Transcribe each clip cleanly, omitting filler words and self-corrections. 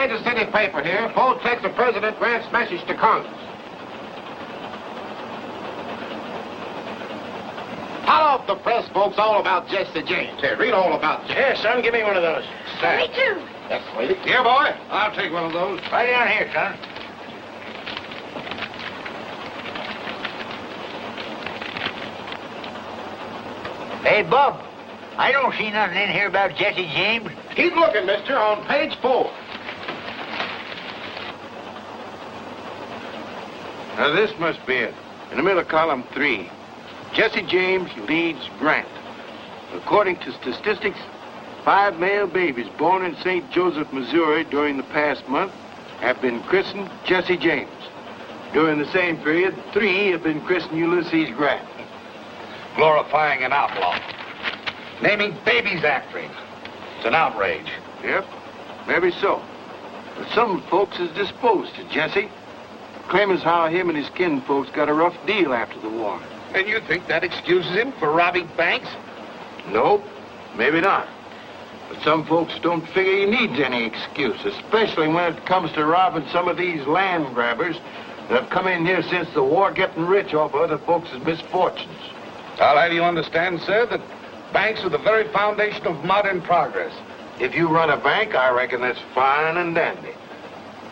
Kansas City paper here. Full text of President Grant's message to Congress. Tell off the press, folks, all about Jesse James. Here, read all about Jesse. Yeah, son, give me one of those. Me too. Yes, lady. Here, boy. I'll take one of those. Right down here, son. Hey, Bob, I don't see nothing in here about Jesse James. Keep looking, mister, on page 4. Now, this must be it. In the middle of column 3, Jesse James leads Grant. According to statistics, 5 male babies born in St. Joseph, Missouri during the past month have been christened Jesse James. During the same period, 3 have been christened Ulysses Grant. Glorifying an outlaw. Naming babies after him. It's an outrage. Yep, maybe so. But some folks is disposed to Jesse. Claim as how him and his kinfolks got a rough deal after the war. And you think that excuses him for robbing banks? Nope, maybe not. But some folks don't figure he needs any excuse, especially when it comes to robbing some of these land grabbers that have come in here since the war, getting rich off other folks' misfortunes. I'll have you understand, sir, that banks are the very foundation of modern progress. If you run a bank, I reckon that's fine and dandy.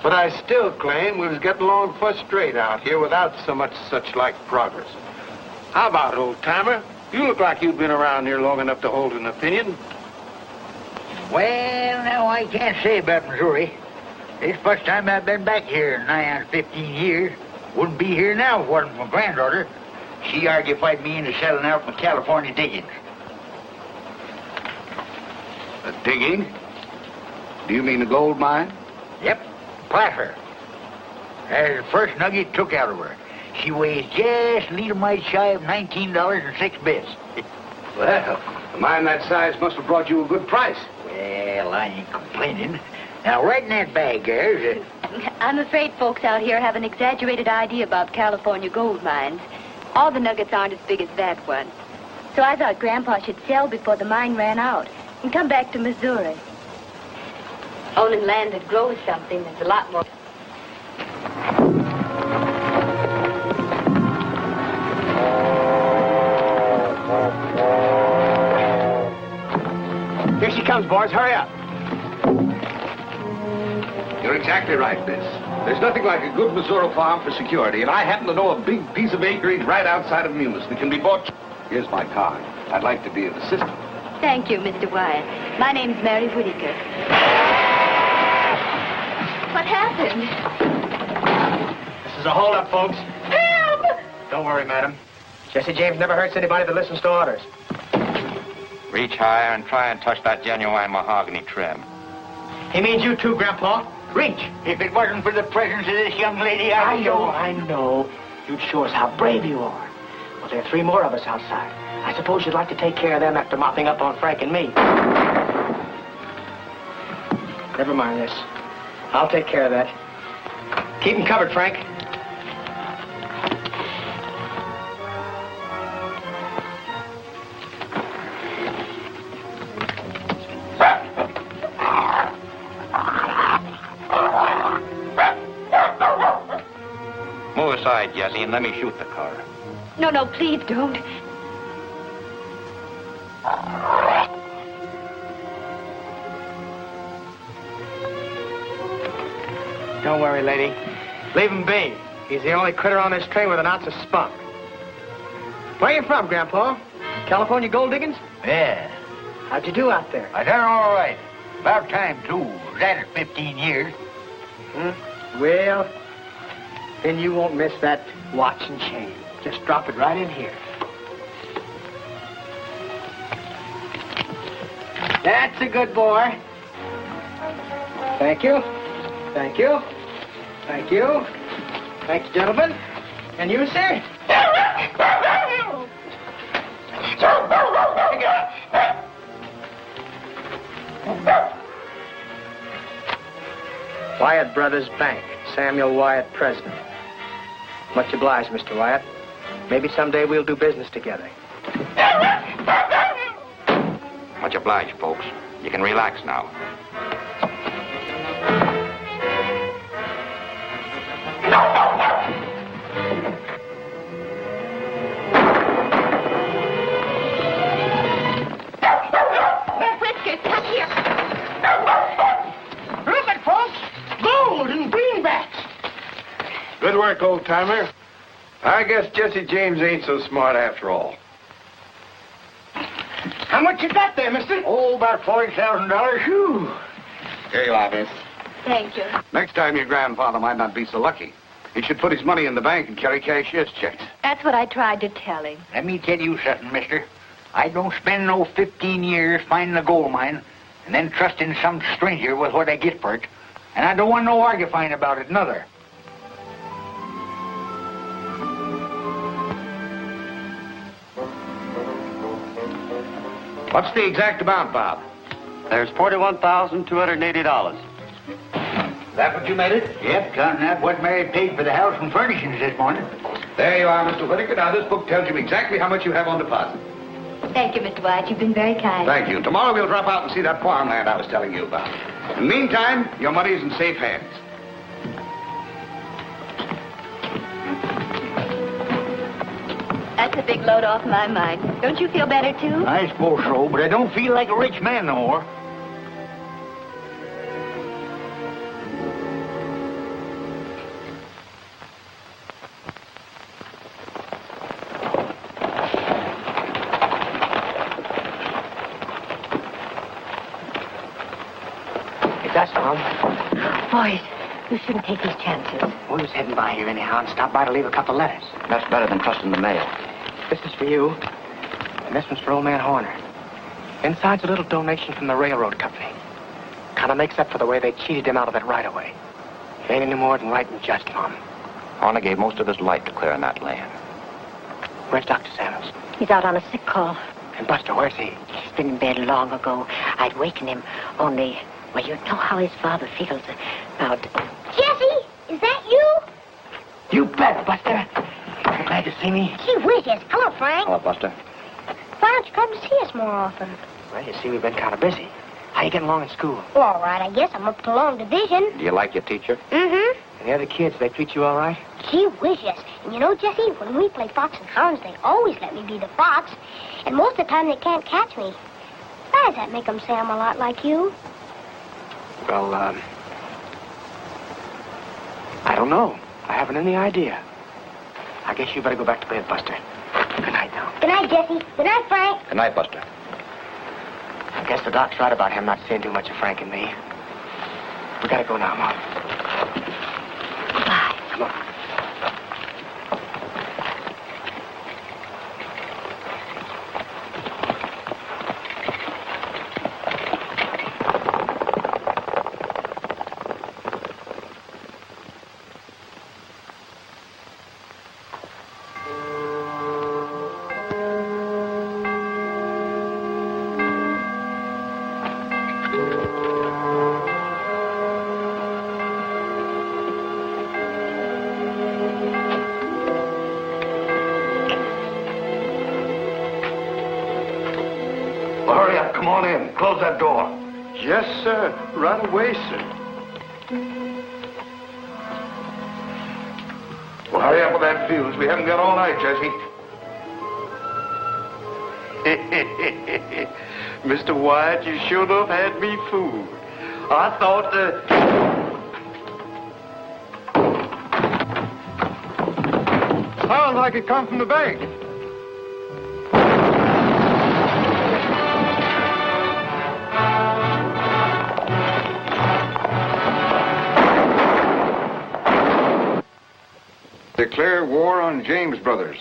But I still claim we was getting along first rate out here without so much such-like progress. How about it, old-timer? You look like you've been around here long enough to hold an opinion. Well, now, I can't say about Missouri. This first time I've been back here in nigh on 15 years. Wouldn't be here now if it wasn't for my granddaughter. She argued me into selling out my California diggings. A digging? Do you mean a gold mine? Yep, placer. That's the first nugget took out of her. She weighs just a little mite shy of $19.06. Well, a mine that size must have brought you a good price. Well, I ain't complaining. Now, right in that bag there's I'm afraid folks out here have an exaggerated idea about California gold mines. All the nuggets aren't as big as that one. So I thought Grandpa should sell before the mine ran out and come back to Missouri. Owning land that grows something is a lot more. Here she comes, boys. Hurry up. You're exactly right, Miss. There's nothing like a good Missouri farm for security, and I happen to know a big piece of acreage right outside of Munis that can be bought. Here's my card. I'd like to be of assistance. Thank you, Mr. Wyatt. My name's Mary Whitaker. What happened? This is a holdup, folks. Help! Don't worry, madam. Jesse James never hurts anybody that listens to orders. Reach higher and try and touch that genuine mahogany trim. He means you too, Grandpa. Reach. If it wasn't for the presence of this young lady, I know. You'd show us how brave you are. Well, there are 3 more of us outside. I suppose you'd like to take care of them after mopping up on Frank and me. Never mind this. I'll take care of that. Keep them covered, Frank. Move aside, Jesse, and let me shoot the car. No, please don't. Don't worry, lady. Leave him be. He's the only critter on this train with an ounce of spunk. Where you from, Grandpa? California gold diggings? Yeah. How'd you do out there? I done all right. About time, too. Was at it 15 years. Well, then you won't miss that watch and chain. Just drop it right in here. That's a good boy. Thank you. Thank you. Thank you. Thank you, gentlemen. And you, sir? Wyatt Brothers Bank. Samuel Wyatt, president. Much obliged, Mr. Wyatt. Maybe someday we'll do business together. Much obliged, folks. You can relax now. Good work, old-timer. I guess Jesse James ain't so smart after all. How much you got there, mister? Oh, about $40,000. Whew. Here you are, miss. Thank you. Next time your grandfather might not be so lucky. He should put his money in the bank and carry cashier's checks. That's what I tried to tell him. Let me tell you something, mister. I don't spend no 15 years finding a gold mine and then trusting some stranger with what I get for it. And I don't want no argufying about it, neither. What's the exact amount, Bob? There's $41,280. Is that what you made it? Yep, counting that what Mary paid for the house and furnishings this morning. There you are, Mr. Whittaker. Now, this book tells you exactly how much you have on deposit. Thank you, Mr. White. You've been very kind. Thank you. Tomorrow we'll drop out and see that farmland I was telling you about. In the meantime, your money's in safe hands. That's a big load off my mind. Don't you feel better, too? I suppose so, but I don't feel like a rich man no more. That's Tom. Boys, you shouldn't take these chances. We was heading by here anyhow and stopped by to leave a couple of letters. That's better than trusting the mail. This is for you, and this one's for old man Horner. Inside's a little donation from the railroad company. Kind of makes up for the way they cheated him out of that right-of-way. It ain't any more than right and just, Mom. Horner gave most of his life to clearing that land. Where's Dr. Samuels? He's out on a sick call. And Buster, where's he? He's been in bed long ago. I'd waken him, only... Well, you know how his father feels about... Jesse, is that you? You bet, Buster. You glad to see me? Gee whiz, hello, Frank. Hello, Buster. Why don't you come to see us more often? Well, you see, we've been kind of busy. How you getting along in school? Well, all right, I guess I'm up to long division. Do you like your teacher? Mm-hmm. And the other kids, they treat you all right? Gee whiz, yes. And you know, Jesse, when we play fox and hounds, they always let me be the fox. And most of the time, they can't catch me. Why does that make them say I'm a lot like you? Well, I don't know. I haven't any idea. I guess you better go back to bed, Buster. Good night, now. Good night, Jesse. Good night, Frank. Good night, Buster. I guess the doc's right about him not seeing too much of Frank and me. We gotta go now, Mom. Goodbye. Come on. Hurry up. Come on in. Close that door. Yes, sir. Right away, sir. Well, hurry up with that fuse. We haven't got all night, Jesse. Mr. White, you sure enough had me fooled. I thought Sounds like it come from the bank. Declare war on James Brothers.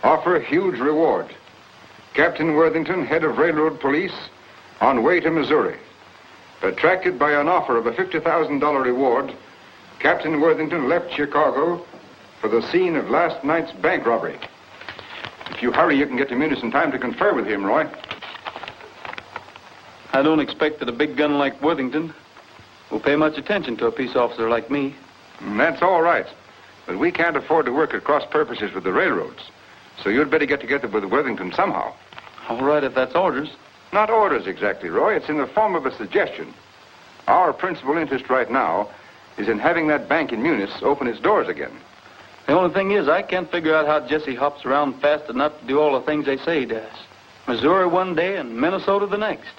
Offer huge reward. Captain Worthington, head of railroad police, on way to Missouri. Attracted by an offer of a $50,000 reward, Captain Worthington left Chicago for the scene of last night's bank robbery. If you hurry, you can get to Munis in time to confer with him, Roy. I don't expect that a big gun like Worthington will pay much attention to a peace officer like me. That's all right. But we can't afford to work at cross purposes with the railroads. So you'd better get together with Worthington somehow. All right, if that's orders. Not orders exactly, Roy. It's in the form of a suggestion. Our principal interest right now is in having that bank in Munis open its doors again. The only thing is, I can't figure out how Jesse hops around fast enough to do all the things they say he does. Missouri one day and Minnesota the next.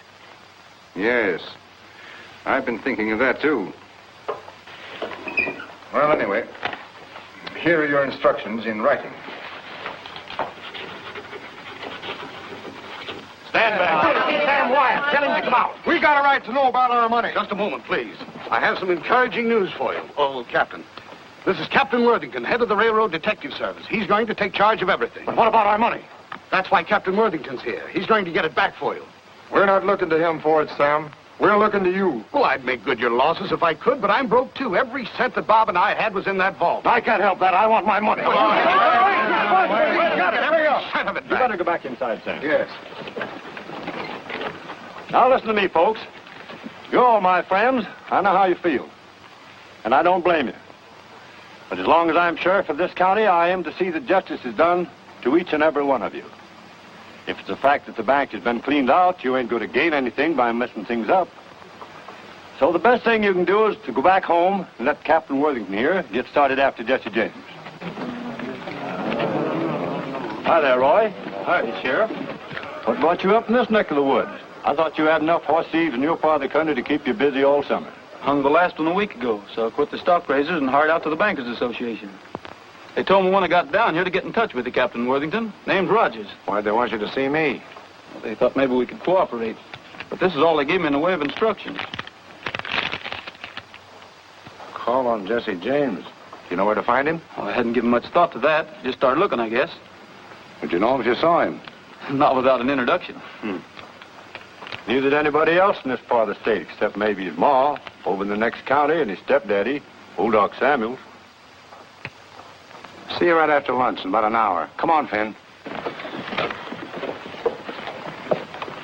Yes. I've been thinking of that, too. Well, anyway, Here are your instructions in writing. Stand back. Sam Wyatt, tell him to come out. We got a right to know about our money. Just a moment, please. I have some encouraging news for you. Oh, Captain. This is Captain Worthington, head of the Railroad Detective Service. He's going to take charge of everything. But what about our money? That's why Captain Worthington's here. He's going to get it back for you. We're not looking to him for it, Sam. We're looking to you. Well, I'd make good your losses if I could, but I'm broke, too. Every cent that Bob and I had was in that vault. I can't help that. I want my money. There we go. Son of a You better go back inside, Sam. Yes. Now listen to me, folks. You're all my friends. I know how you feel. And I don't blame you. But as long as I'm sheriff of this county, I am to see that justice is done to each and every one of you. If it's a fact that the bank has been cleaned out, you ain't going to gain anything by messing things up. So the best thing you can do is to go back home and let Captain Worthington here get started after Jesse James. Hi there, Roy. Hi, Sheriff. What brought you up in this neck of the woods? I thought you had enough horse thieves in your part of the country to keep you busy all summer. Hung the last one a week ago, so I quit the stock raisers and hired out to the Bankers Association. They told me when I got down here to get in touch with you, Captain Worthington. Name's Rogers. Why'd they want you to see me? They thought maybe we could cooperate. But this is all they gave me in the way of instructions. Call on Jesse James. You know where to find him? Well, I hadn't given much thought to that. Just started looking, I guess. Would you know him if you saw him? Not without an introduction. Neither did anybody else in this part of the state, except maybe his ma, over in the next county, and his stepdaddy, old Doc Samuels. See you right after lunch in about an hour. Come on, Finn.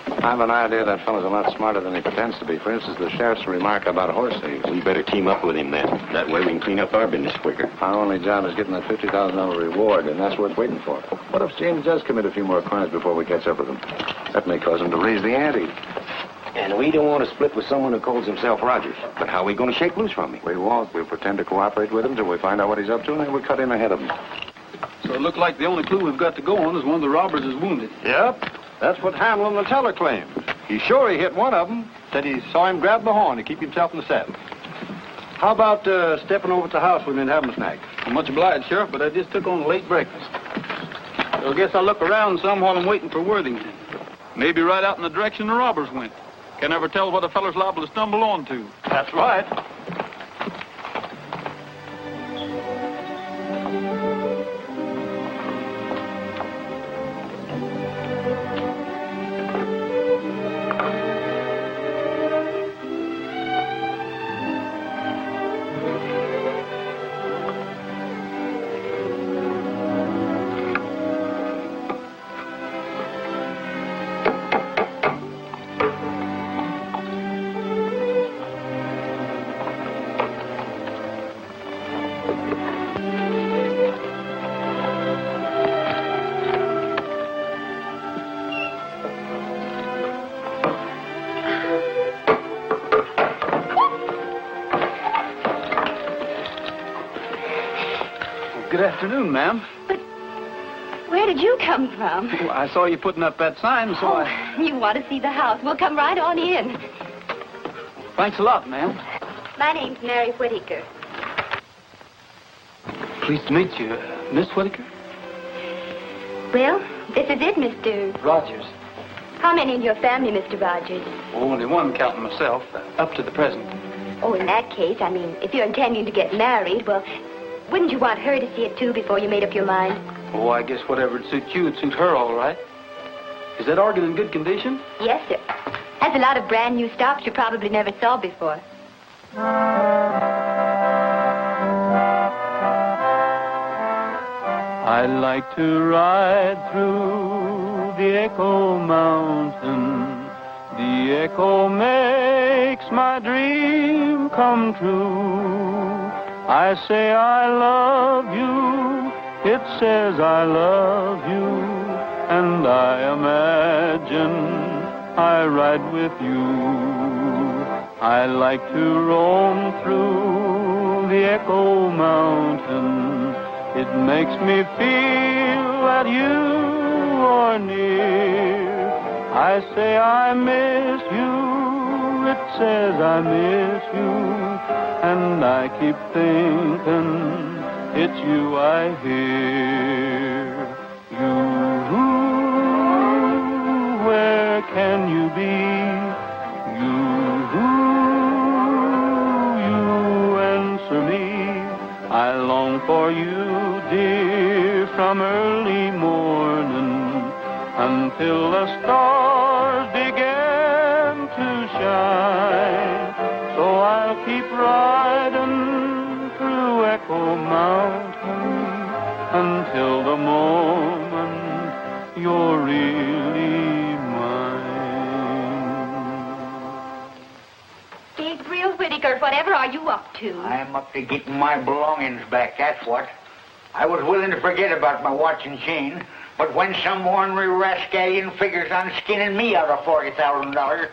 I have an idea that fellow's a lot smarter than he pretends to be. For instance, the sheriff's remark about horse thieves. We better team up with him then. That way we can clean up our business quicker. Our only job is getting that $50,000 reward, and that's worth waiting for. What if James does commit a few more crimes before we catch up with him? That may cause him to raise the ante. And we don't want to split with someone who calls himself Rogers. But how are we going to shake loose from him? We won't. We'll pretend to cooperate with him till we find out what he's up to, and then we'll cut in ahead of him. So it looked like the only clue we've got to go on is one of the robbers is wounded. Yep. That's what Hamlin, the teller, claims. He's sure he hit one of them. Said he saw him grab the horn to keep himself in the saddle. How about stepping over to the house we've been having a snack? I'm much obliged, Sheriff, but I just took on a late breakfast. So I guess I'll look around some while I'm waiting for Worthington. Maybe right out in the direction the robbers went. Can never tell what a feller's liable to stumble onto. That's right. Good afternoon, ma'am. But where did you come from? Well, I saw you putting up that sign, so You want to see the house. We'll come right on in. Thanks a lot, ma'am. My name's Mary Whittaker. Pleased to meet you. Miss Whittaker? Well, this is it, Mr. Rogers. How many in your family, Mr. Rogers? Only one, counting myself, up to the present. Oh, in that case, I mean, if you're intending to get married, well, wouldn't you want her to see it, too, before you made up your mind? Oh, I guess whatever would suit you would suit her all right. Is that organ in good condition? Yes, sir. Has a lot of brand new stops you probably never saw before. I like to ride through the Echo Mountain. The echo makes my dream come true. I say I love you, it says I love you, and I imagine I ride with you. I like to roam through the Echo Mountain. It makes me feel that you are near. I say I miss you, it says I miss you, and I keep thinking it's you I hear. You, where can you be? You answer me. I long for you, dear, from early morning until the stars begin to shine. So I'll keep riding through Echo Mountain until the moment you're really mine. Gabriel Whittaker, whatever are you up to? I'm up to getting my belongings back, that's what. I was willing to forget about my watch and chain, but when some ornery rascallion figures on skinning me out of $40,000,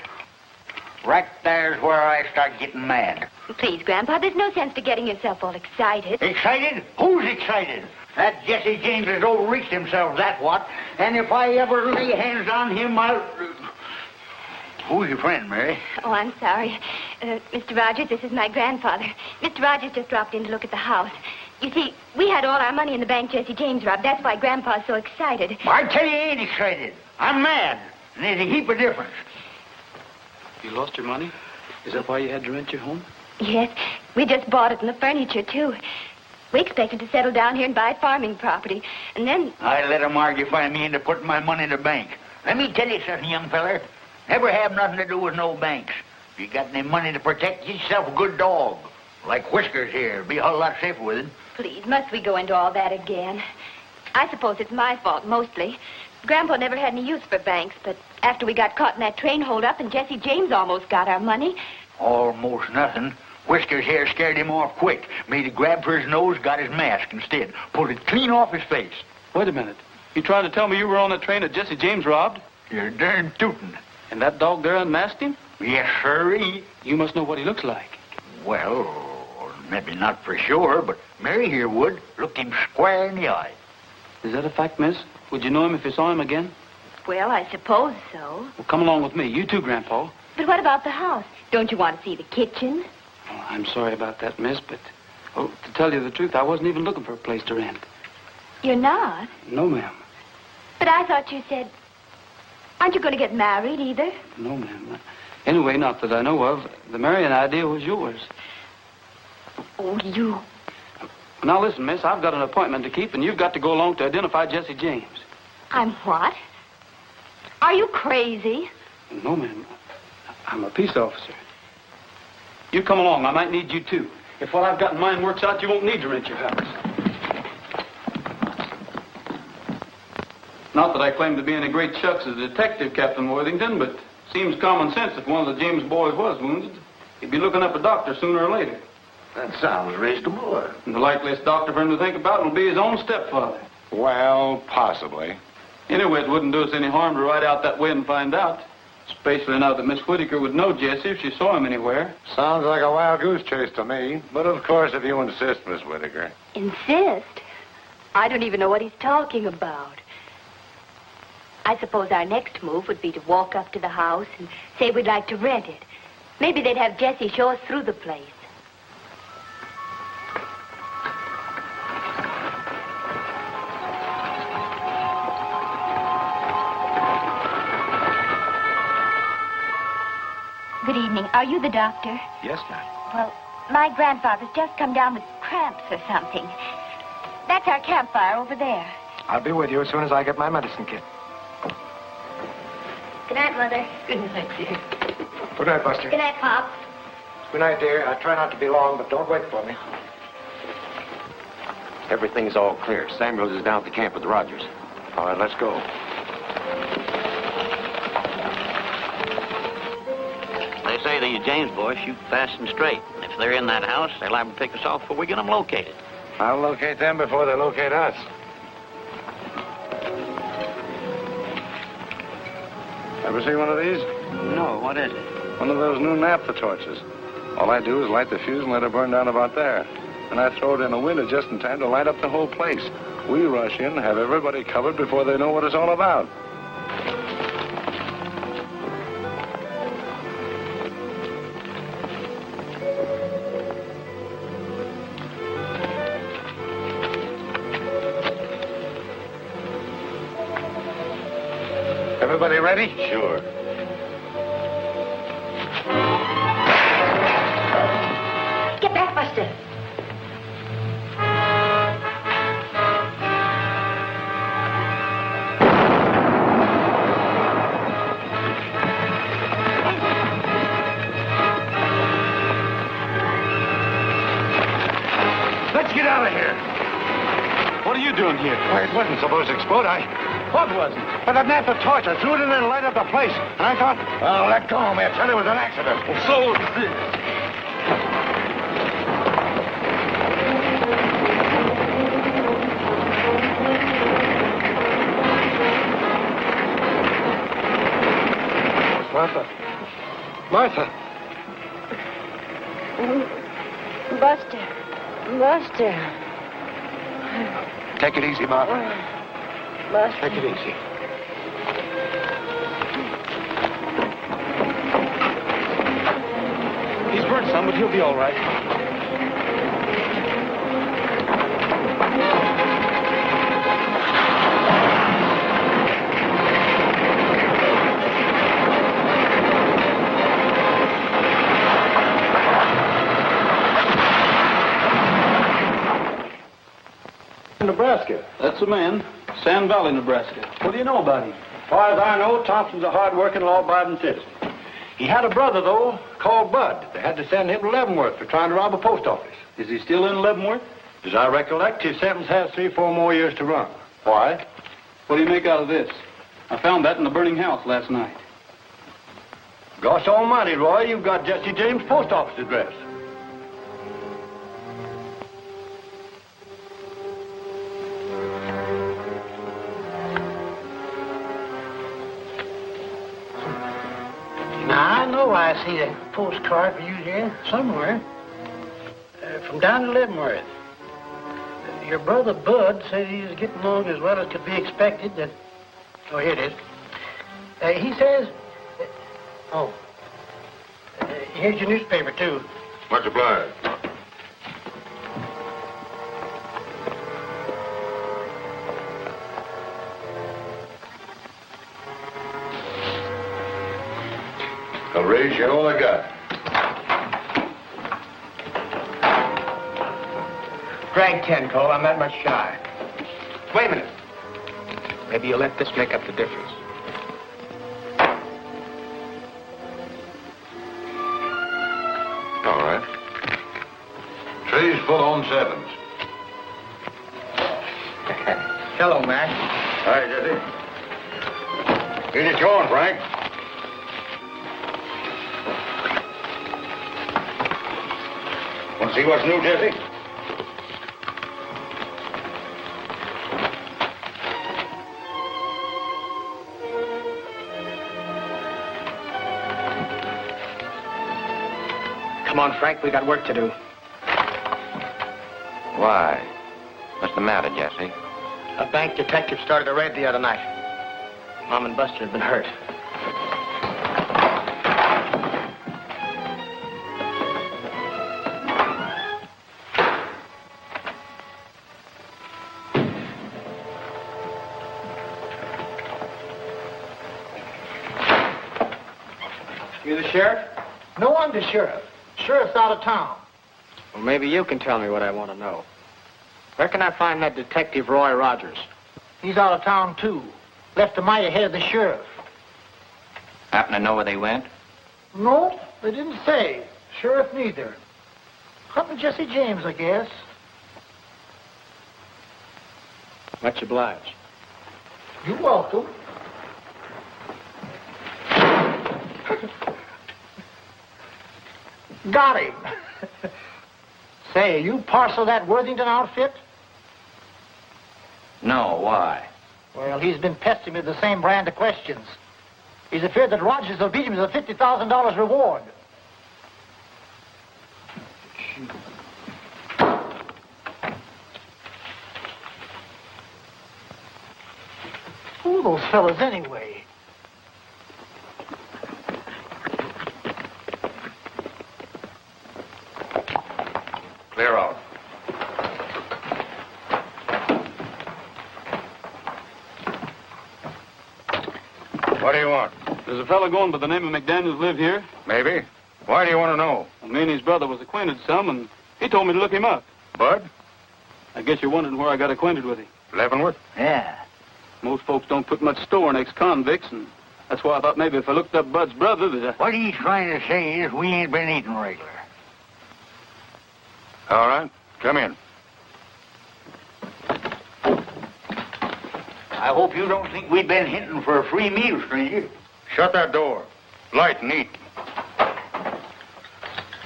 right there's where I start getting mad. Please, Grandpa, there's no sense to getting yourself all excited. Excited? Who's excited? That Jesse James has overreached himself, that's what. And if I ever lay hands on him, I'll... Who's your friend, Mary? Oh, I'm sorry. Mr. Rogers, this is my grandfather. Mr. Rogers just dropped in to look at the house. You see, we had all our money in the bank Jesse James robbed. That's why Grandpa's so excited. I tell you, he ain't excited. I'm mad. And there's a heap of difference. You lost your money? Is that why you had to rent your home? Yes, we just bought it and the furniture, too. We expected to settle down here and buy farming property. And then... I let him argufy me into putting my money in the bank. Let me tell you something, young feller. Never have nothing to do with no banks. If you got any money to protect, get yourself a good dog. Like Whiskers here. Be a whole lot safer with him. Please, must we go into all that again? I suppose it's my fault, mostly. Grandpa never had any use for banks, but after we got caught in that train holdup and Jesse James almost got our money... Almost nothing. Whiskers here scared him off quick. Made a grab for his nose, got his mask instead. Pulled it clean off his face. Wait a minute. You trying to tell me you were on the train that Jesse James robbed? You're darn tootin'. And that dog there unmasked him? Yes, sirree. You must know what he looks like. Well, maybe not for sure, but Mary here would. Looked him square in the eye. Is that a fact, miss? Would you know him if you saw him again? Well, I suppose so. Well, come along with me. You too, Grandpa. But what about the house? Don't you want to see the kitchen? Oh, I'm sorry about that, miss, but... Oh, to tell you the truth, I wasn't even looking for a place to rent. You're not? No, ma'am. But I thought you said... Aren't you going to get married, either? No, ma'am. Anyway, not that I know of. The marrying idea was yours. Oh, you... Now, listen, miss, I've got an appointment to keep, and you've got to go along to identify Jesse James. I'm what? Are you crazy? No, ma'am. I'm a peace officer. You come along. I might need you, too. If what I've got in mind works out, you won't need to rent your house. Not that I claim to be any great shucks as a detective, Captain Worthington, but seems common sense if one of the James boys was wounded. He'd be looking up a doctor sooner or later. That sounds reasonable. And the likeliest doctor for him to think about will be his own stepfather. Well, possibly. Anyway, it wouldn't do us any harm to ride out that way and find out. Especially now that Miss Whittaker would know Jesse if she saw him anywhere. Sounds like a wild goose chase to me. But of course, if you insist, Miss Whittaker. Insist? I don't even know what he's talking about. I suppose our next move would be to walk up to the house and say we'd like to rent it. Maybe they'd have Jesse show us through the place. Good evening. Are you the doctor? Yes, ma'am. Well, my grandfather's just come down with cramps or something. That's our campfire over there. I'll be with you as soon as I get my medicine kit. Good night, Mother. Good night, dear. Good night, Buster. Good night, Pop. Good night, dear. I'll try not to be long, but don't wait for me. Everything's all clear. Samuels is down at the camp with Rogers. All right, let's go. They say the James boys shoot fast and straight. And if they're in that house, they're liable to pick us off before we get them located. I'll locate them before they locate us. Ever see one of these? No, what is it? One of those new naphtha torches. All I do is light the fuse and let it burn down about there. And I throw it in a window just in time to light up the whole place. We rush in, have everybody covered before they know what it's all about. Everybody ready? Sure. Get back, Buster. Let's get out of here. What are you doing here? Why, it wasn't supposed to explode. What wasn't? But that Natteford torch, I threw it in there and light up the place. And I thought, well, let go of me. I tell you, it was an accident. So... Martha. Martha. Buster. Buster. Take it easy, Martha. Buster. Take it easy. He's burnt some, but he'll be all right. Nebraska. That's the man. Sand Valley, Nebraska. What do you know about him? As far as I know, Thompson's a hard-working, law-abiding citizen. He had a brother, though, called Bud. They had to send him to Leavenworth for trying to rob a post office. Is he still in Leavenworth? As I recollect, his sentence has 3 or 4 more years to run. Why? What do you make out of this? I found that in the burning house last night. Gosh almighty, Roy, you've got Jesse James' post office address. Now, I know I see a postcard for you here somewhere. From down in Leavenworth. Your brother Bud said he's getting along as well as could be expected. Oh, here it is. He says... here's your newspaper, too. Much obliged. I'll raise you all I got. Drag 10, Cole. I'm that much shy. Wait a minute. Maybe you'll let this make up the difference. All right. Tray's full on 7s. Hello, Mac. Hi, Jesse. Here's your going, Frank. Want to see what's new, Jesse? Come on, Frank. We got work to do. Why? What's the matter, Jesse? A bank detective started a raid the other night. Mom and Buster had been hurt. You the sheriff? No, I'm the sheriff. Sheriff's out of town. Well, maybe you can tell me what I want to know. Where can I find that detective Roy Rogers? He's out of town, too. Left the mighty ahead of the sheriff. Happen to know where they went? No, they didn't say. Sheriff neither. Hunting Jesse James, I guess. Much obliged. You're welcome. Got him. Say, you parcel that Worthington outfit? No, why? Well, he's been pestering me with the same brand of questions. He's afraid that Rogers will beat him to the $50,000 reward. Who are those fellas anyway? Clear out. What do you want? There's a fellow going by the name of McDaniels live here. Maybe. Why do you want to know? Well, me and his brother was acquainted some, and he told me to look him up. Bud? I guess you're wondering where I got acquainted with him. Leavenworth? Yeah. Most folks don't put much store in ex-convicts, and that's why I thought maybe if I looked up Bud's brother that What he's trying to say is we ain't been eating regular. All right. Come in. I hope you don't think we've been hinting for a free meal, stranger. Shut that door. Light and eat.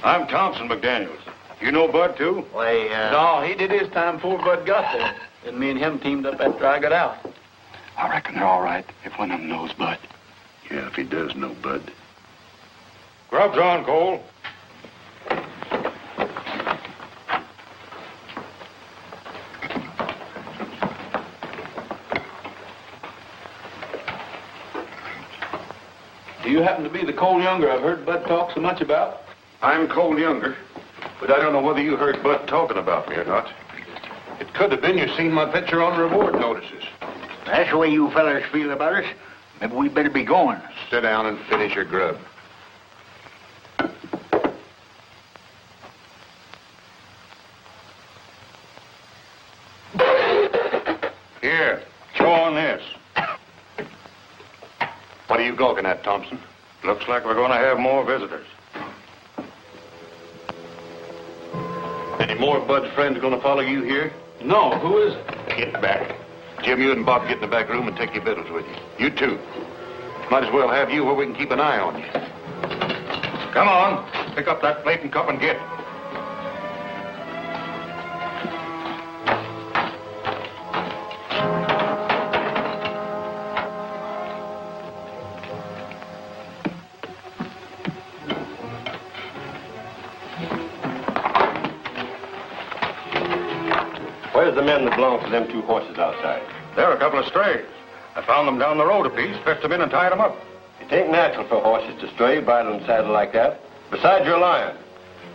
I'm Thompson McDaniels. You know Bud, too? Why, No, he did his time before Bud got there. And me and him teamed up after I got out. I reckon they're all right if one of them knows Bud. Yeah, if he does know Bud. Grub's on, Cole. Do you happen to be the Cole Younger I've heard Bud talk so much about? I'm Cole Younger, but I don't know whether you heard Bud talking about me or not. It could have been you seen my picture on reward notices. That's the way you fellas feel about us. Maybe we better be going. Sit down and finish your grub. Here, chew on this. What are you gawking at, Thompson? Looks like we're going to have more visitors. Any more Bud's friends going to follow you here? No, who is it? Get back. Jim, you and Bob get in the back room and take your victuals with you. You too. Might as well have you where we can keep an eye on you. Come on. Pick up that plate and cup and get. Where's the men that belong to them two horses outside? They're a couple of strays. I found them down the road a piece, fetched them in and tied them up. It ain't natural for horses to stray, bridle and saddle like that. Besides, you're lying.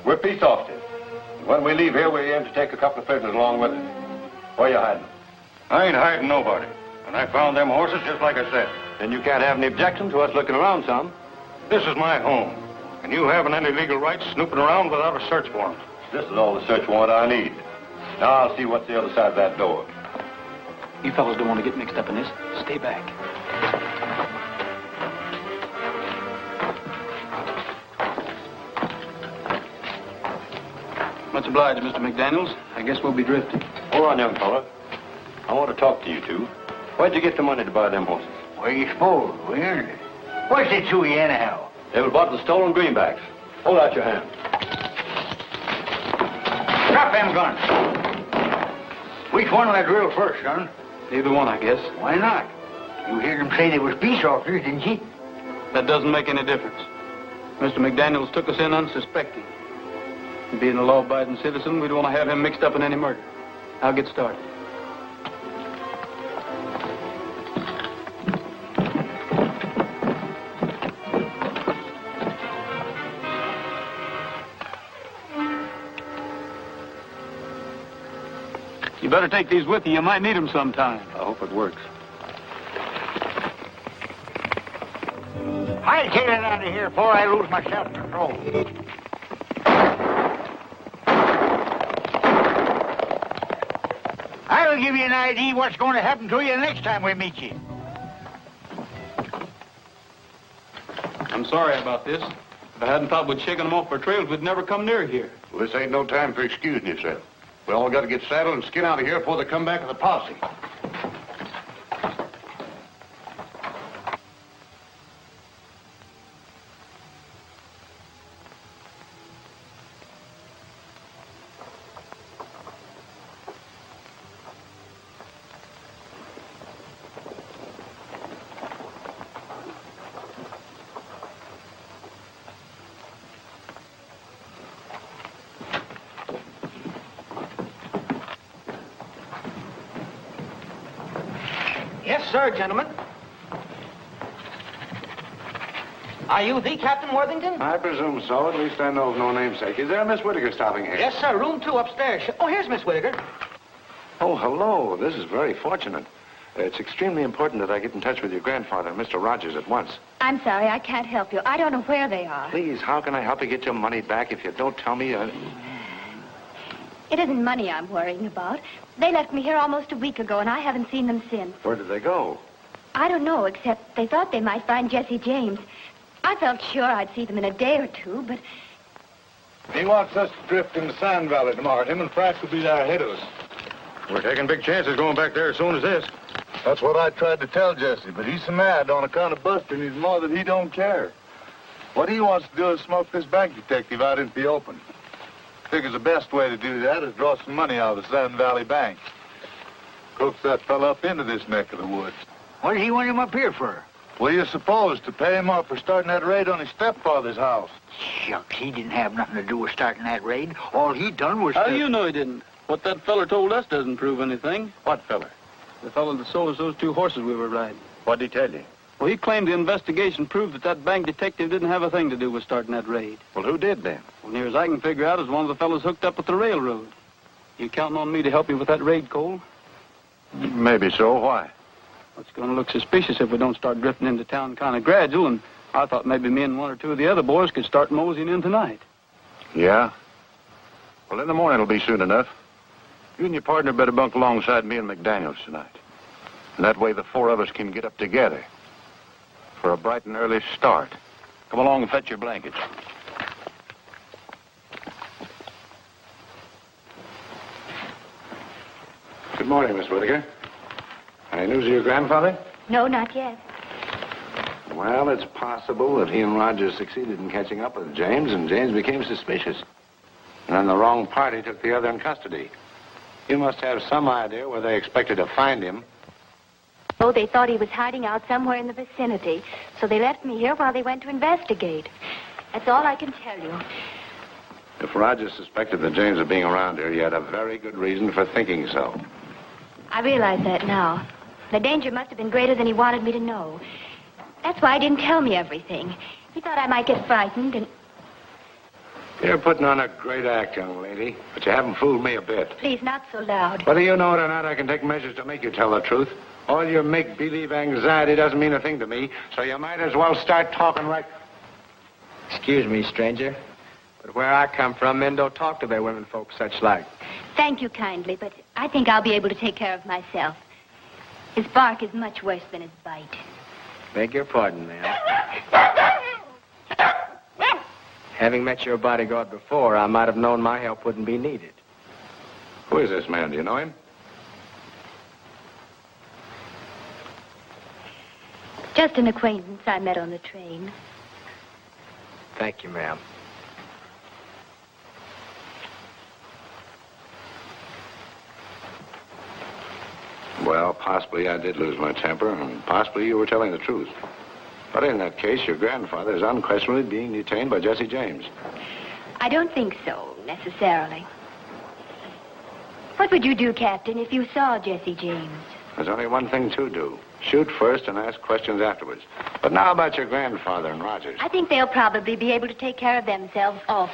We're peace officers. When we leave here, we aim to take a couple of prisoners along with us. Where you hiding them? I ain't hiding nobody. And I found them horses just like I said. Then you can't have any objection to us looking around some. This is my home. And you haven't any legal right snooping around without a search warrant. This is all the search warrant I need. Now I'll see what's the other side of that door. You fellas don't want to get mixed up in this. Stay back. Much obliged, Mr. McDaniels. I guess we'll be drifting. Hold on, young fella. I want to talk to you two. Where'd you get the money to buy them horses? Where you suppose? We earned it. What's it to you anyhow? They were bought with stolen greenbacks. Hold out your hand. Drop them guns. Which one will I drill first, son? Neither one, I guess. Why not? You heard them say they was peace officers, didn't you? That doesn't make any difference. Mr. McDaniels took us in unsuspecting. Being a law-abiding citizen, we don't want to have him mixed up in any murder. I'll get started. You better take these with you. You might need them sometime. I hope it works. I'll take it out of here before I lose my self-control. I'll give you an idea what's going to happen to you the next time we meet you. I'm sorry about this. If I hadn't thought we'd shaken them off our trails, we'd never come near here. Well, this ain't no time for excusing yourself. We all got to get saddled and skin out of here before they come back with the posse. Yes, sir, gentlemen. Are you the Captain Worthington? I presume so. At least I know of no namesake. Is there a Miss Whittaker stopping here? Yes, sir. Room 2 upstairs. Oh, here's Miss Whittaker. Oh, hello. This is very fortunate. It's extremely important that I get in touch with your grandfather and Mr. Rogers at once. I'm sorry, I can't help you. I don't know where they are. Please, how can I help you get your money back if you don't tell me? It isn't money I'm worrying about. They left me here almost a week ago, and I haven't seen them since. Where did they go? I don't know, except they thought they might find Jesse James. I felt sure I'd see them in a day or two, but... He wants us to drift in the Sand Valley tomorrow. Him and Frack will be there ahead of us. We're taking big chances going back there as soon as this. That's what I tried to tell Jesse, but he's so mad on account of busting his mother that he don't care. What he wants to do is smoke this bank detective out into the open. Figures the best way to do that is draw some money out of the Sand Valley Bank. Coax that fella up into this neck of the woods. What does he want him up here for? What do you suppose? To pay him off for starting that raid on his stepfather's house. Shucks, he didn't have nothing to do with starting that raid. All he done was How do you know he didn't? What that feller told us doesn't prove anything. What feller? The fellow that sold us those 2 horses we were riding. What'd he tell you? Well, he claimed the investigation proved that bank detective didn't have a thing to do with starting that raid. Well, who did then? Well, near as I can figure out, is one of the fellows hooked up with the railroad. You counting on me to help you with that raid, Cole? Maybe so. Why? It's going to look suspicious if we don't start drifting into town kind of gradual, and I thought maybe me and 1 or 2 of the other boys could start moseying in tonight. Yeah? Well, in the morning it'll be soon enough. You and your partner better bunk alongside me and McDaniels tonight. And that way the 4 of us can get up together for a bright and early start. Come along and fetch your blankets. Good morning, Miss Whittaker. Any news of your grandfather? No, not yet. Well, it's possible that he and Rogers succeeded in catching up with James, and James became suspicious. And then the wrong party took the other in custody. You must have some idea where they expected to find him. Oh, they thought he was hiding out somewhere in the vicinity, so they left me here while they went to investigate. That's all I can tell you. If Rogers suspected that James was being around here, he had a very good reason for thinking so. I realize that now. The danger must have been greater than he wanted me to know. That's why he didn't tell me everything. He thought I might get frightened and... You're putting on a great act, young lady, but you haven't fooled me a bit. Please, not so loud. Whether you know it or not, I can take measures to make you tell the truth. All your make-believe anxiety doesn't mean a thing to me, so you might as well start talking right... Excuse me, stranger, but where I come from, men don't talk to their women folks such like. Thank you kindly, but I think I'll be able to take care of myself. His bark is much worse than his bite. Beg your pardon, ma'am. Having met your bodyguard before, I might have known my help wouldn't be needed. Who is this man? Do you know him? Just an acquaintance I met on the train. Thank you, ma'am. Well, possibly I did lose my temper, and possibly you were telling the truth. But in that case, your grandfather is unquestionably being detained by Jesse James. I don't think so, necessarily. What would you do, Captain, if you saw Jesse James? There's only one thing to do. Shoot first and ask questions afterwards. But now about your grandfather and Rogers. I think they'll probably be able to take care of themselves also.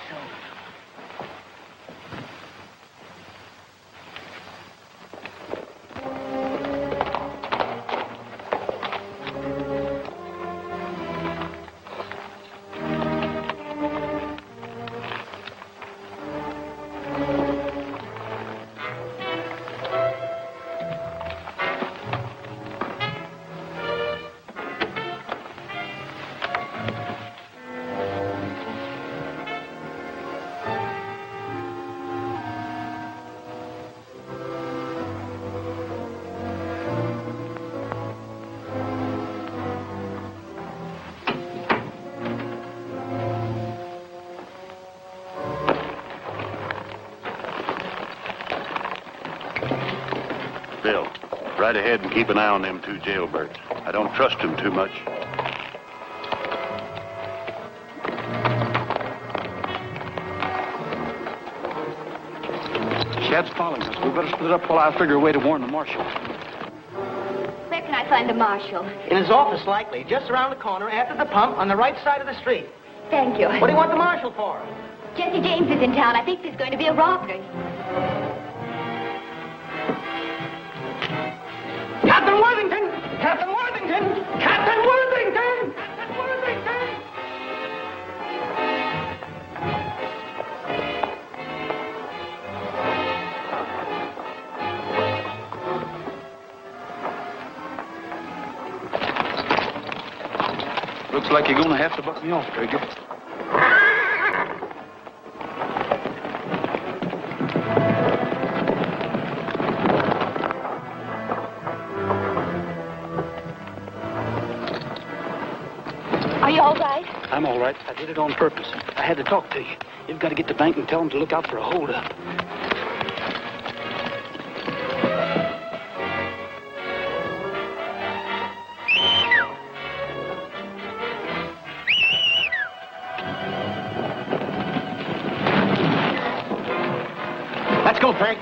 Bill, right ahead and keep an eye on them 2 jailbirds. I don't trust them too much. Shad's following us. We better split up while I figure a way to warn the marshal. Where can I find the marshal? In his office, likely. Just around the corner, after the pump, on the right side of the street. Thank you. What do you want the marshal for? Jesse James is in town. I think there's going to be a robbery. Got the Captain Worthington! Captain Worthington! Captain Worthington! Captain Worthington! Looks like you're going to have to buck me off, Trigger. Are you all right? I'm all right. I did it on purpose. I had to talk to you. You've got to get to the bank and tell them to look out for a holdup. Let's go, Frank.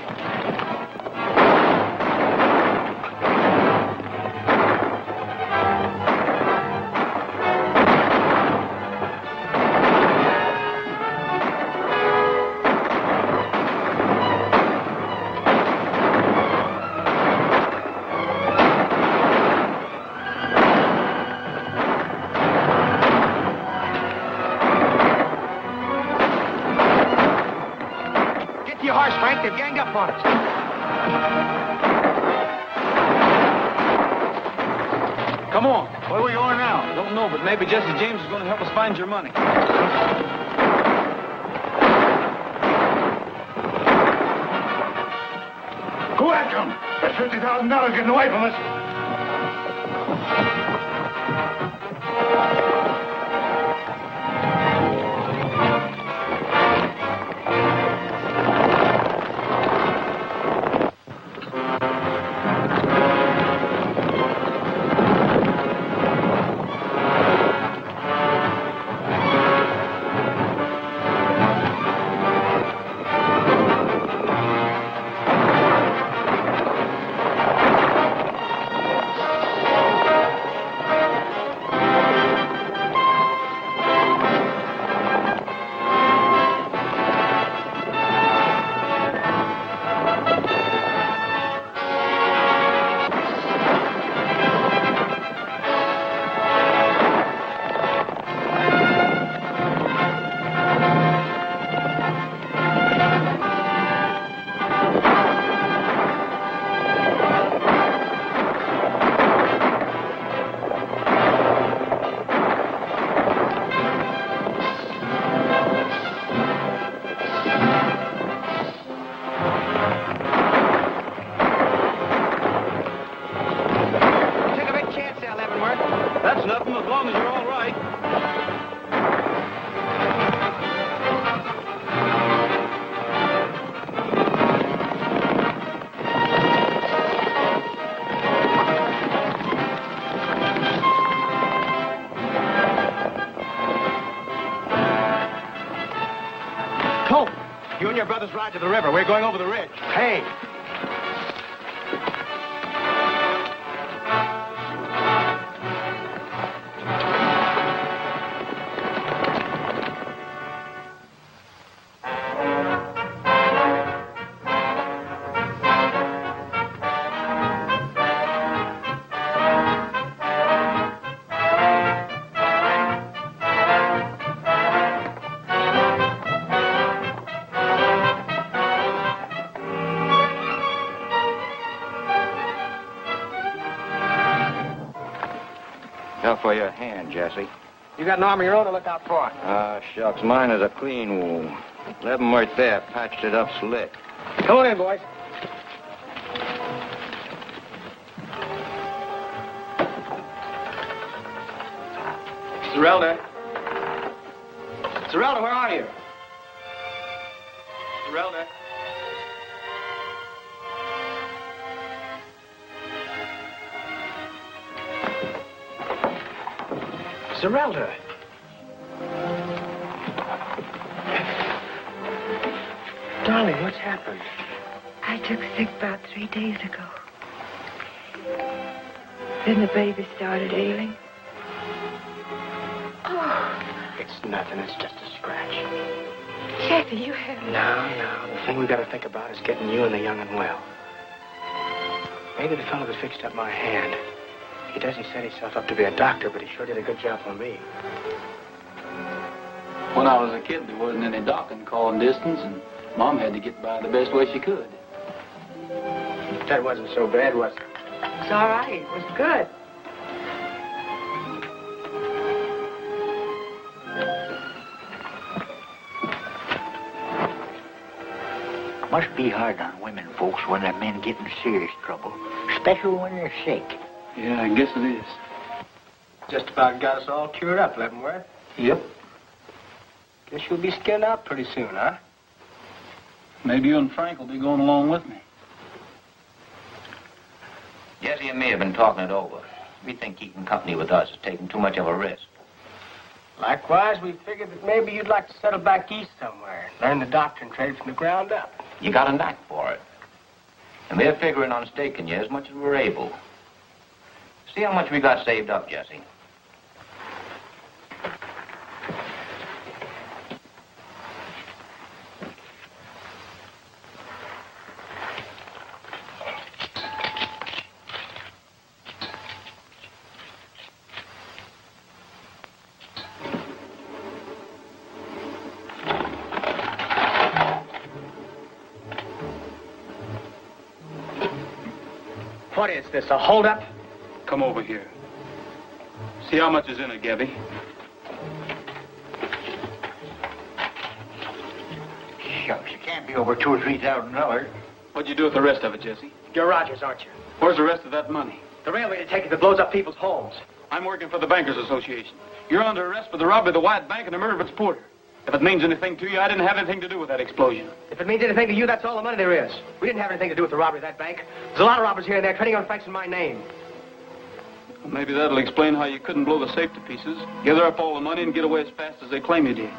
Get to your horse, Frank. They've ganged up on us. Come on. Where are we going now? Don't know, but maybe Jesse James is going to help us find your money. Go after him. That's $50,000 getting away from us. That's nothing as long as you're all right. Colt, you and your brothers ride to the river. We're going over the ridge. Hey. Tell for your hand, Jesse. You got an arm of your own to look out for. Ah, shucks, mine is a clean wound. Leavenworth there patched it up slick. Come on in, boys. Zerelda. Zerelda, where are you? Zerelda. Zerelda. Darling, what's happened? I took sick about 3 days ago. Then the baby started ailing. Oh. It's nothing. It's just a scratch. Jesse, you have... No. The thing we got to think about is getting you and the young and well. Maybe the fellow that fixed up my hand. He doesn't set himself up to be a doctor, but he sure did a good job for me. When I was a kid, there wasn't any docking calling distance, and Mom had to get by the best way she could. That wasn't so bad, was it? It's all right. It was good. Must be hard on women folks when their men get in serious trouble, especially when they're sick. Yeah, I guess it is. Just about got us all cured up, Leavenworth. Yep. Guess you'll be skinned out pretty soon, huh? Maybe you and Frank will be going along with me. Jesse and me have been talking it over. We think keeping company with us is taking too much of a risk. Likewise, we figured that maybe you'd like to settle back east somewhere, learn the doctrine trade from the ground up. You got a knack for it. And we're figuring on staking you as much as we're able. See how much we got saved up, Jesse. What is this, a holdup? Come over here. See how much is in it, Gabby. Shucks, it can't be over $2,000 or $3,000. What'd you do with the rest of it, Jesse? You're Rogers, aren't you? Where's the rest of that money? The railway detective that blows up people's homes. I'm working for the Bankers Association. You're under arrest for the robbery of the White Bank and the murder of its porter. If it means anything to you, I didn't have anything to do with that explosion. If it means anything to you, that's all the money there is. We didn't have anything to do with the robbery of that bank. There's a lot of robbers here and there trading on Frank's and my name. Well, maybe that'll explain how you couldn't blow the safe to pieces, gather up all the money, and get away as fast as they claim you did.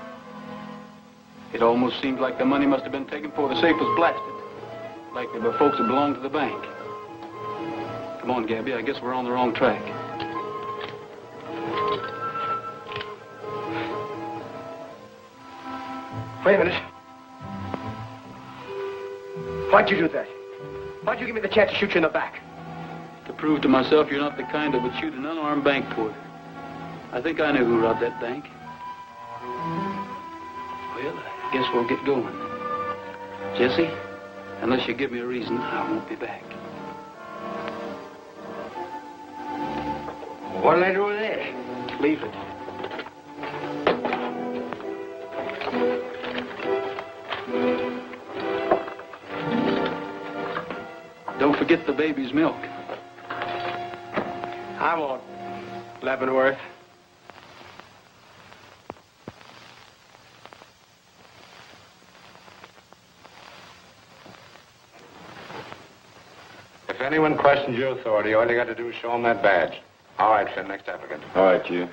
It almost seems like the money must have been taken before the safe was blasted. Like there were folks that belonged to the bank. Come on, Gabby, I guess we're on the wrong track. Wait a minute. Why'd you do that? Why'd you give me the chance to shoot you in the back? To prove to myself you're not the kind that would shoot an unarmed bank porter. I think I know who robbed that bank. Well, I guess we'll get going. Jesse, unless you give me a reason, I won't be back. What'll I do with this? Leave it. Don't forget the baby's milk. I won't, Leavenworth. If anyone questions your authority, all you got to do is show them that badge. All right, Finn, next applicant. All right, Chief.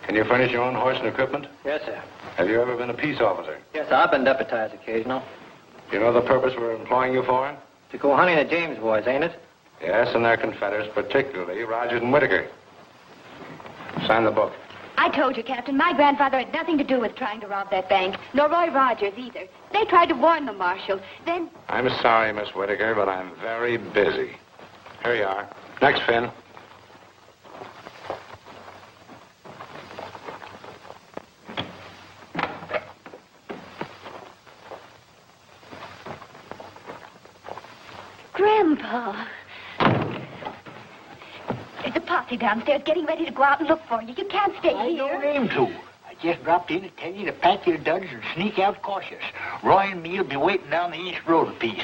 Can you furnish your own horse and equipment? Yes, sir. Have you ever been a peace officer? Yes, sir. I've been deputized occasional. Do you know the purpose we're employing you for? To go hunting the James boys, ain't it? Yes, and their confederates, particularly Rogers and Whitaker. Sign the book. I told you, Captain, my grandfather had nothing to do with trying to rob that bank, nor Roy Rogers either. They tried to warn the marshal. Then... I'm sorry, Miss Whitaker, but I'm very busy. Here you are. Next, Finn. Grandpa. There's a posse downstairs getting ready to go out and look for you. You can't stay I here. don't aim to. I just dropped in to tell you to pack your duds and sneak out cautious. Roy and me'll be waiting down the East Road a piece.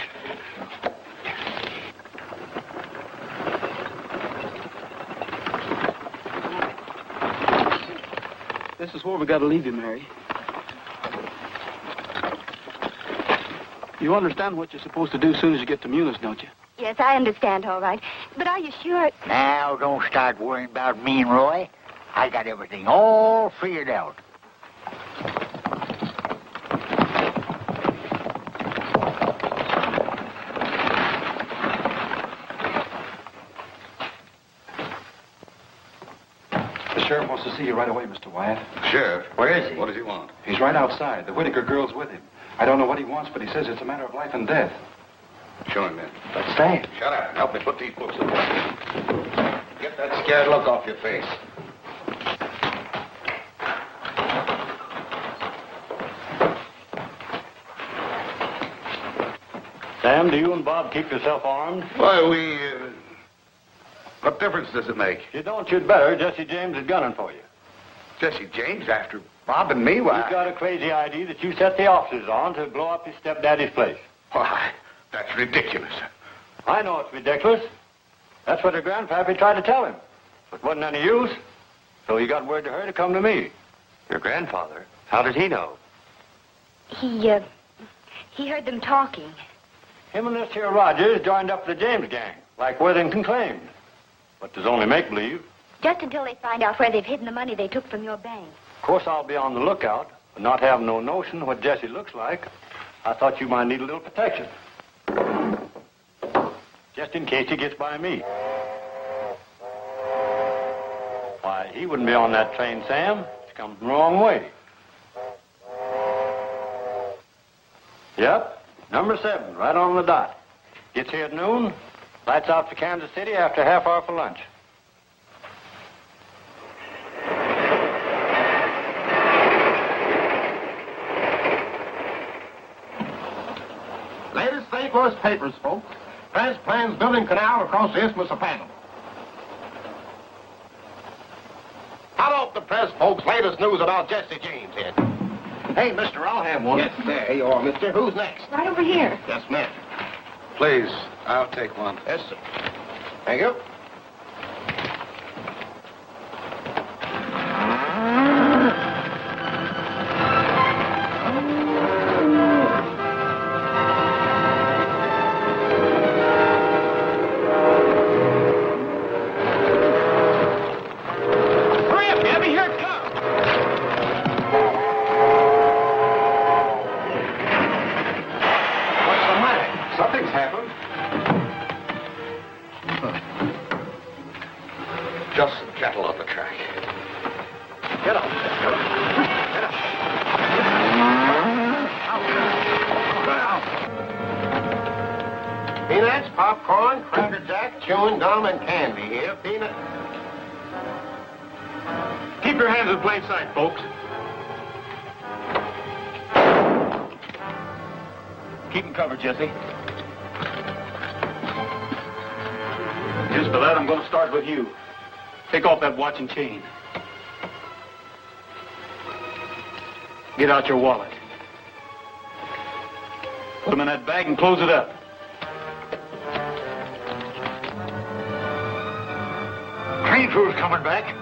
This is where we got to leave you, Mary. You understand what you're supposed to do as soon as you get to Munis, don't you? Yes, I understand, all right. But are you sure? Now, don't start worrying about me and Roy. I got everything all figured out. The sheriff wants to see you right away, Mr. Wyatt. Sheriff? Where is he? What does he want? He's right outside. The Whitaker girl's with him. I don't know what he wants, but he says it's a matter of life and death. Show him in. Let's stay. Shut up and help me put these books away. Get that scared look off your face. Sam, do you and Bob keep yourself armed? Why, what difference does it make? If you don't, you'd better. Jesse James is gunning for you. Jesse James after Bob and me? Why? He's got a crazy idea that you set the officers on to blow up his stepdaddy's place. Why, that's ridiculous. I know it's ridiculous. That's what her grandpappy tried to tell him. But wasn't any use. So he got word to her to come to me. Your grandfather? How did he know? He heard them talking. Him and this here Rogers joined up the James gang, like Worthington claimed. But there's only make-believe. Just until they find out where they've hidden the money they took from your bank. Of course, I'll be on the lookout, but not having no notion what Jesse looks like, I thought you might need a little protection. Just in case he gets by me. Why, he wouldn't be on that train, Sam. He's come the wrong way. Yep, number 7, right on the dot. Gets here at noon, lights out for Kansas City after half hour for lunch. Latest St. Louis papers, folks. France plans building canal across the Isthmus of Panama. Hot off the press, folks. Latest news about Jesse James here. Hey, mister, I'll have one. Yes, sir. Here you are, mister. Who's next? Right over here. Yes, ma'am. Please, I'll take one. Yes, sir. Thank you. Hurry up, Gabby. Here it comes. What's the matter? Something's happened. Just some cattle on the track. Get up. Get up. Peanuts, popcorn, Cracker Jack, chewing gum, and candy here. Peanut. Keep your hands in plain sight, folks. Keep them covered, Jesse. Just for that, I'm going to start with you. Take off that watch and chain. Get out your wallet. Put them in that bag and close it up. Train crew's coming back.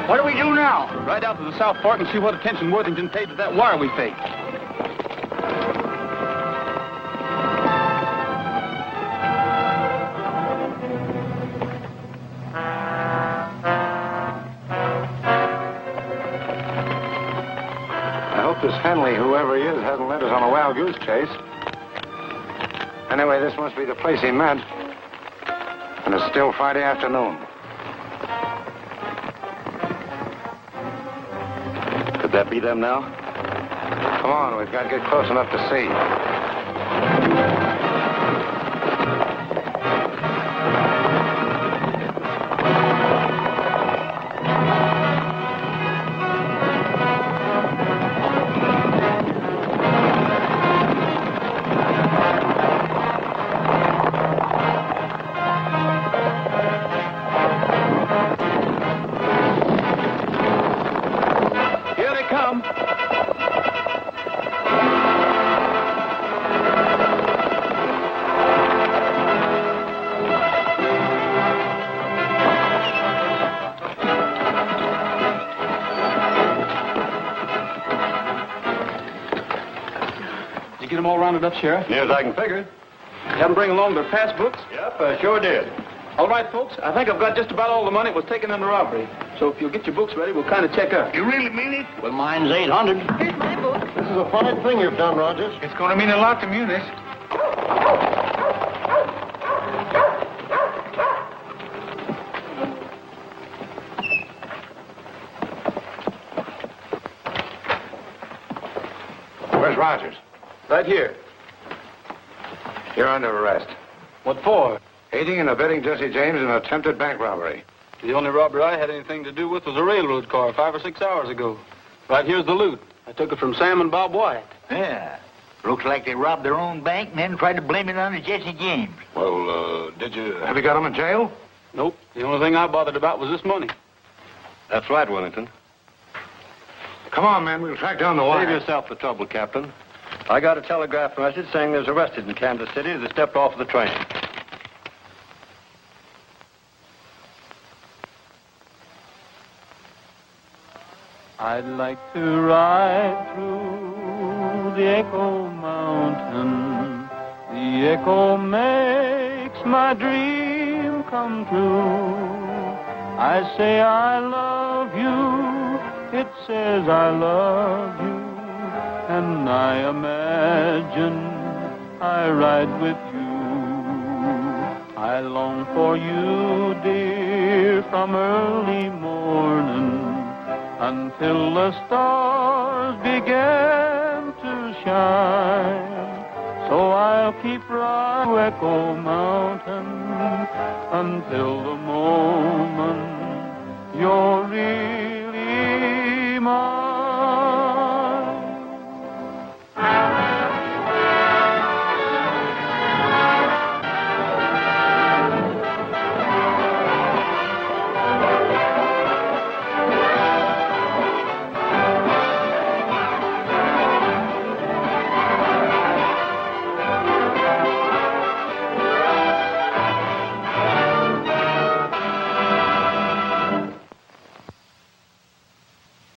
What do we do now? Ride out to the South Fork and see what attention Worthington paid to that wire we faked. I hope this Henley, whoever he is, hasn't led us on a wild goose chase. Anyway, this must be the place he meant. And it's still Friday afternoon. Could that be them now? Come on, we've got to get close enough to see. Here they come. You get them all rounded up, Sheriff? Near as I can figure. Have them bring along their pass books? Yep, I sure did. All right, folks. I think I've got just about all the money was taken in the robbery. So if you'll get your books ready, we'll kind of check up. You really mean it? Well, mine's 800. Here's my book. This is a fine thing you've done, Rogers. It's going to mean a lot to Munis. Where's Rogers? Right here. You're under arrest. What for? Aiding and abetting Jesse James in an attempted bank robbery. The only robbery I had anything to do with was a railroad car 5 or 6 hours ago. Right here's the loot. I took it from Sam and Bob Wyatt. Yeah. Looks like they robbed their own bank and then tried to blame it on Jesse James. Well, have you got him in jail? Nope. The only thing I bothered about was this money. That's right, Wellington. Come on, man. We'll track down the wire. Save yourself the trouble, Captain. I got a telegraph message saying there's arrested in Kansas City as they stepped off of the train. I'd like to ride through the Echo Mountain. The echo makes my dream come true. I say I love you, it says I love you, and I imagine I ride with you. I long for you, dear, from early morning until the stars begin to shine. So I'll keep riding to Echo Mountain until the moment you're in.